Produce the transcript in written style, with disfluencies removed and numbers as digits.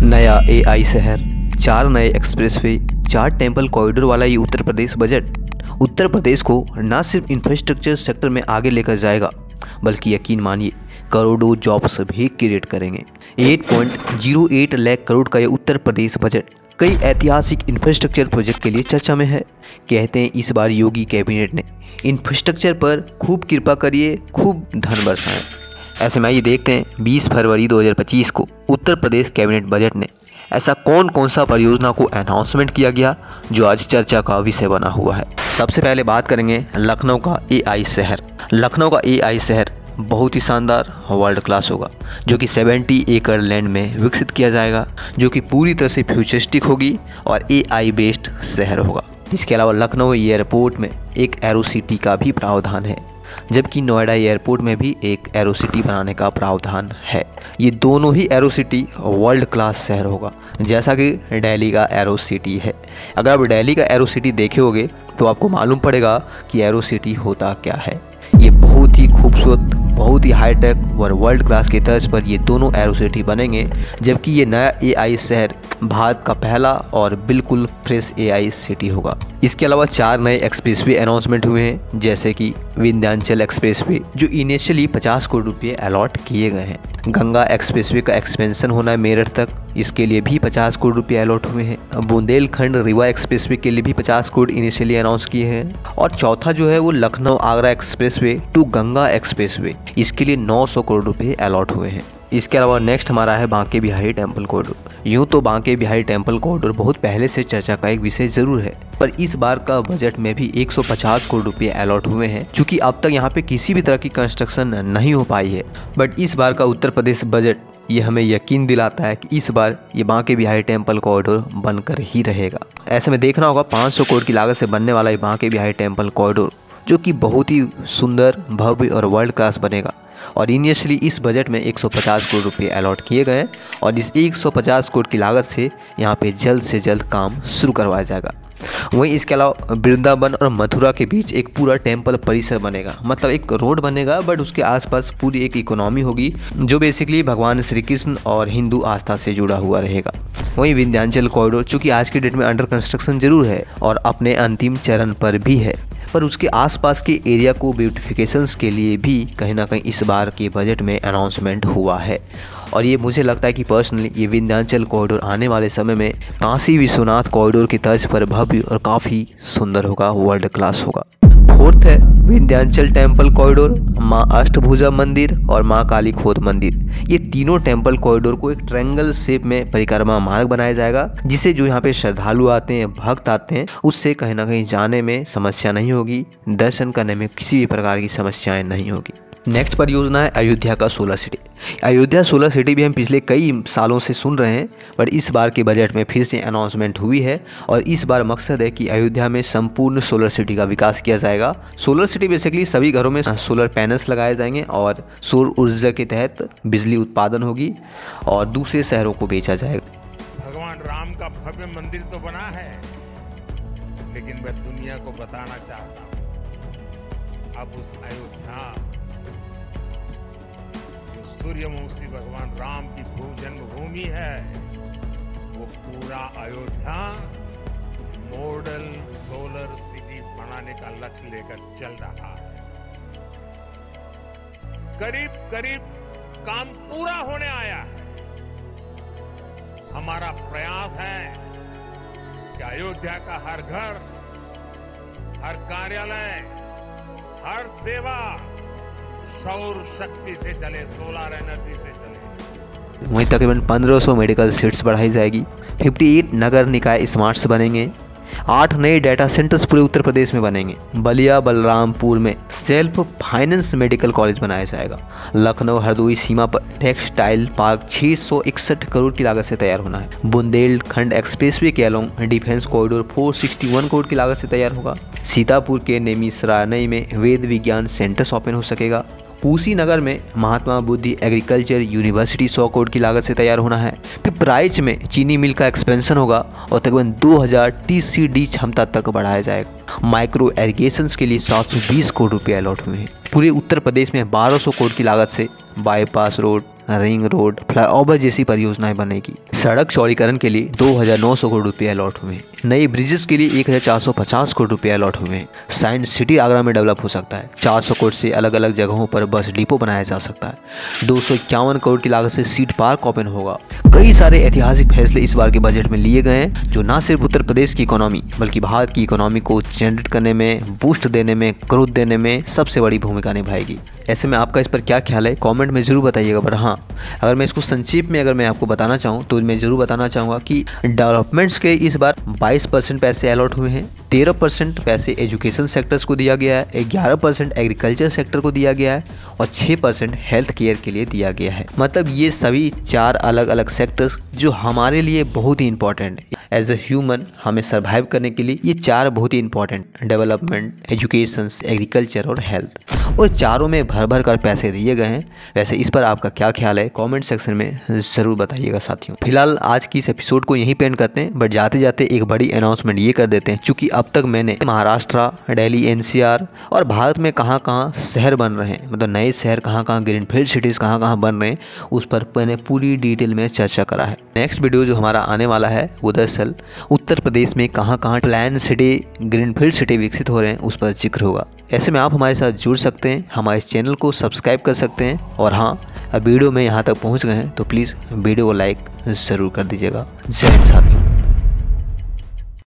नया एआई शहर, 4 नए एक्सप्रेसवे, 4 टेम्पल कॉरिडोर वाला ये उत्तर प्रदेश बजट उत्तर प्रदेश को न सिर्फ इंफ्रास्ट्रक्चर सेक्टर में आगे लेकर जाएगा, बल्कि यकीन मानिए करोड़ों जॉब्स भी क्रिएट करेंगे। 8.08 लाख करोड़ का ये उत्तर प्रदेश बजट कई ऐतिहासिक इंफ्रास्ट्रक्चर प्रोजेक्ट के लिए चर्चा में है। कहते हैं इस बार योगी कैबिनेट ने इंफ्रास्ट्रक्चर पर खूब कृपा करिए, खूब धन बरसाएं। ऐसे में आइए देखते हैं 20 फरवरी 2025 को उत्तर प्रदेश कैबिनेट बजट ने ऐसा कौन सा परियोजना को अनाउंसमेंट किया गया जो आज चर्चा का विषय बना हुआ है। सबसे पहले बात करेंगे लखनऊ का एआई शहर। लखनऊ का एआई शहर बहुत ही शानदार वर्ल्ड क्लास होगा, जो कि 70 एकड़ लैंड में विकसित किया जाएगा, जो कि पूरी तरह से फ्यूचरिस्टिक होगी और एआई बेस्ड शहर होगा। इसके अलावा लखनऊ एयरपोर्ट में एक एरो सिटी का भी प्रावधान है, जबकि नोएडा एयरपोर्ट में भी एक एरो सिटी बनाने का प्रावधान है। ये दोनों ही एरो सिटी वर्ल्ड क्लास शहर होगा, जैसा कि दिल्ली का एरो सिटी है। अगर आप दिल्ली का एरो सिटी देखे होगे तो आपको मालूम पड़ेगा कि एरो सिटी होता क्या है। ये बहुत ही खूबसूरत, बहुत ही हाईटेक और वर्ल्ड क्लास के तर्ज पर ये दोनों एरो सिटी बनेंगे, जबकि ये नया एआई शहर भारत का पहला और बिल्कुल फ्रेश एआई सिटी होगा। इसके अलावा 4 नए एक्सप्रेसवे अनाउंसमेंट हुए हैं, जैसे कि विंध्याचल एक्सप्रेसवे जो इनिशियली 50 करोड़ रुपये अलॉट किए गए हैं। गंगा एक्सप्रेसवे का एक्सपेंशन होना है मेरठ तक, इसके लिए भी 50 करोड़ रुपये अलॉट हुए हैं। बुंदेलखंड रीवा एक्सप्रेसवे के लिए भी 50 करोड़ इनिशियली अनाउंस किए हैं। और चौथा जो है वो Lucknow Agra expressway to Ganga expressway, इसके लिए 900 करोड़ रुपये अलॉट हुए हैं। इसके अलावा नेक्स्ट हमारा है बांके बिहारी टेम्पल कॉरिडोर। यूँ तो बांके बिहारी टेम्पल कॉरिडोर बहुत पहले से चर्चा का एक विषय जरूर है, पर इस बार का बजट में भी 150 करोड़ रुपये अलॉट हुए हैं, चूँकि अब तक यहाँ पे किसी भी तरह की कंस्ट्रक्शन नहीं हो पाई है। बट इस बार का उत्तर प्रदेश बजट ये हमें यकीन दिलाता है कि इस बार ये बांके बिहारी टेम्पल कॉरिडोर बनकर ही रहेगा। ऐसे में देखना होगा 500 करोड़ की लागत से बनने वाला ये बांके बिहारी टेम्पल कॉरिडोर, जो कि बहुत ही सुंदर, भव्य और वर्ल्ड क्लास बनेगा। और इनिशियली इस बजट में 150 करोड़ रुपये अलॉट किए गए हैं और इस 150 करोड़ की लागत से यहाँ पे जल्द से जल्द काम शुरू करवाया जाएगा। वहीं इसके अलावा वृंदावन और मथुरा के बीच एक पूरा टेम्पल परिसर बनेगा, मतलब एक रोड बनेगा, बट उसके आसपास पूरी एक इकोनॉमी होगी जो बेसिकली भगवान श्री कृष्ण और हिंदू आस्था से जुड़ा हुआ रहेगा। वहीं विंध्याचल कॉरिडोर चूँकि आज की डेट में अंडर कंस्ट्रक्शन जरूर है और अपने अंतिम चरण पर भी है, पर उसके आसपास के एरिया को ब्यूटिफिकेशंस के लिए भी कहीं ना कहीं इस बार के बजट में अनाउंसमेंट हुआ है। और ये मुझे लगता है कि पर्सनली ये विंध्याचल कॉरिडोर आने वाले समय में काशी विश्वनाथ कॉरिडोर की तर्ज पर भव्य और काफ़ी सुंदर होगा, वर्ल्ड क्लास होगा। फोर्थ है विंध्याचल टेम्पल कॉरिडोर, माँ अष्टभुजा मंदिर और माँ काली खोद मंदिर। ये तीनों टेम्पल कॉरिडोर को एक ट्रायंगल शेप में परिक्रमा मार्ग बनाया जाएगा, जिसे जो यहाँ पे श्रद्धालु आते हैं, भक्त आते हैं, उससे कहीं ना कहीं जाने में समस्या नहीं होगी, दर्शन करने में किसी भी प्रकार की समस्याएं नहीं होगी। नेक्स्ट परियोजना है अयोध्या का solar city. Ayodhya solar city भी हम पिछले कई सालों से सुन रहे हैं, पर इस बार के बजट में फिर से अनाउंसमेंट हुई है और इस बार मकसद है कि अयोध्या में संपूर्ण सोलर सिटी का विकास किया जाएगा। सोलर सिटी बेसिकली सभी घरों में सोलर पैनल्स लगाए जाएंगे और सौर ऊर्जा के तहत बिजली उत्पादन होगी और दूसरे शहरों को बेचा जाएगा। भगवान राम का भव्य मंदिर तो बना है, लेकिन मैं दुनिया को बताना चाहता हूँ अब उस अयोध्या सूर्यवंशी भगवान राम की भू जन्मभूमि है, वो पूरा अयोध्या मॉडल सोलर सिटी बनाने का लक्ष्य लेकर चल रहा है। करीब करीब काम पूरा होने आया है। हमारा प्रयास है कि अयोध्या का हर घर, हर कार्यालय, हर सेवा सौर शक्ति से चले, सोलर एनर्जी से चले। वहीं तकरीबन 1500 मेडिकल सीट्स बढ़ाई जाएगी। 58 नगर निकाय स्मार्ट्स बनेंगे। 8 नए डाटा सेंटर्स पूरे उत्तर प्रदेश में बनेंगे। बलिया बलरामपुर में सेल्फ फाइनेंस मेडिकल कॉलेज बनाया जाएगा। लखनऊ हरदोई सीमा पर टेक्सटाइल पार्क 661 करोड़ की लागत से तैयार होना है। बुंदेलखंड एक्सप्रेसवे के अलोंग डिफेंस कॉरिडोर 461 करोड़ की लागत से तैयार होगा। सीतापुर के नेमिसरानई में वेद विज्ञान सेंटर ओपन हो सकेगा। कुशीनगर में महात्मा बुद्धि एग्रीकल्चर यूनिवर्सिटी 100 करोड़ की लागत से तैयार होना है। पिपराइच में चीनी मिल का एक्सपेंशन होगा और तकरीबन 2000 TCD क्षमता तक बढ़ाया जाएगा। माइक्रो एरिगेशंस के लिए 720 करोड़ रुपये अलॉट हुए हैं। पूरे उत्तर प्रदेश में 1200 करोड़ की लागत से bypass road, ring road, flyover जैसी परियोजनाएं बनेगी। सड़क चौड़ीकरण के लिए 2,900 करोड़ रुपए अलॉट हुए हैं। नए ब्रिजेस के लिए 1,450 करोड़ रुपए अलॉट हुए हैं। साइंस सिटी आगरा में डेवलप हो सकता है। 400 करोड़ से अलग अलग जगहों पर बस डिपो बनाया जा सकता है। 251 करोड़ की लागत से सीड पार्क ओपन होगा। कई सारे ऐतिहासिक फैसले इस बार के बजट में लिए गए हैं जो न सिर्फ उत्तर प्रदेश की इकोनॉमी बल्कि भारत की इकोनॉमी को जनरेट करने में, बूस्ट देने में, ग्रोथ देने में सबसे बड़ी भूमिका निभाएगी। ऐसे में आपका इस पर क्या ख्याल है, कमेंट में जरूर बताइएगा। पर हाँ, अगर मैं इसको संक्षेप में मैं आपको बताना चाहूँ तो मैं जरूर बताना चाहूँगा कि डेवलपमेंट्स के इस बार 22% पैसे अलॉट हुए हैं। 13% पैसे एजुकेशन सेक्टर्स को दिया गया है, 11% एग्रीकल्चर सेक्टर को दिया गया है और 6% हेल्थ केयर के लिए दिया गया है। मतलब ये सभी 4 अलग अलग सेक्टर्स जो हमारे लिए बहुत ही इंपॉर्टेंट है। एज ए ह्यूमन हमें सर्वाइव करने के लिए ये 4 बहुत ही इंपॉर्टेंट, डेवलपमेंट, एजुकेशन, एग्रीकल्चर और हेल्थ, और चारों में भर भर कर पैसे दिए गए हैं। वैसे इस पर आपका क्या ख्याल है, कमेंट सेक्शन में ज़रूर बताइएगा साथियों। फिलहाल आज की इस एपिसोड को यहीं पे एंड करते हैं, बट जाते जाते एक बड़ी अनाउंसमेंट ये कर देते हैं। चूँकि अब तक मैंने महाराष्ट्र, दिल्ली, एनसीआर और भारत में कहाँ कहाँ शहर बन रहे हैं, मतलब नए शहर कहाँ कहाँ, ग्रीनफील्ड सिटीज़ कहाँ कहाँ बन रहे हैं, उस पर मैंने पूरी डिटेल में चर्चा करा है। नेक्स्ट वीडियो जो हमारा आने वाला है वो दरअसल उत्तर प्रदेश में कहाँ कहाँ प्लान सिटी, ग्रीनफील्ड सिटी विकसित हो रहे हैं उस पर जिक्र होगा। ऐसे में आप हमारे साथ जुड़ सकते हैं, हमारे चैनल को सब्सक्राइब कर सकते हैं। और हाँ, अब वीडियो में यहाँ तक पहुँच गए हैं तो प्लीज़ वीडियो को लाइक ज़रूर कर दीजिएगा। जय हिंद साथियों।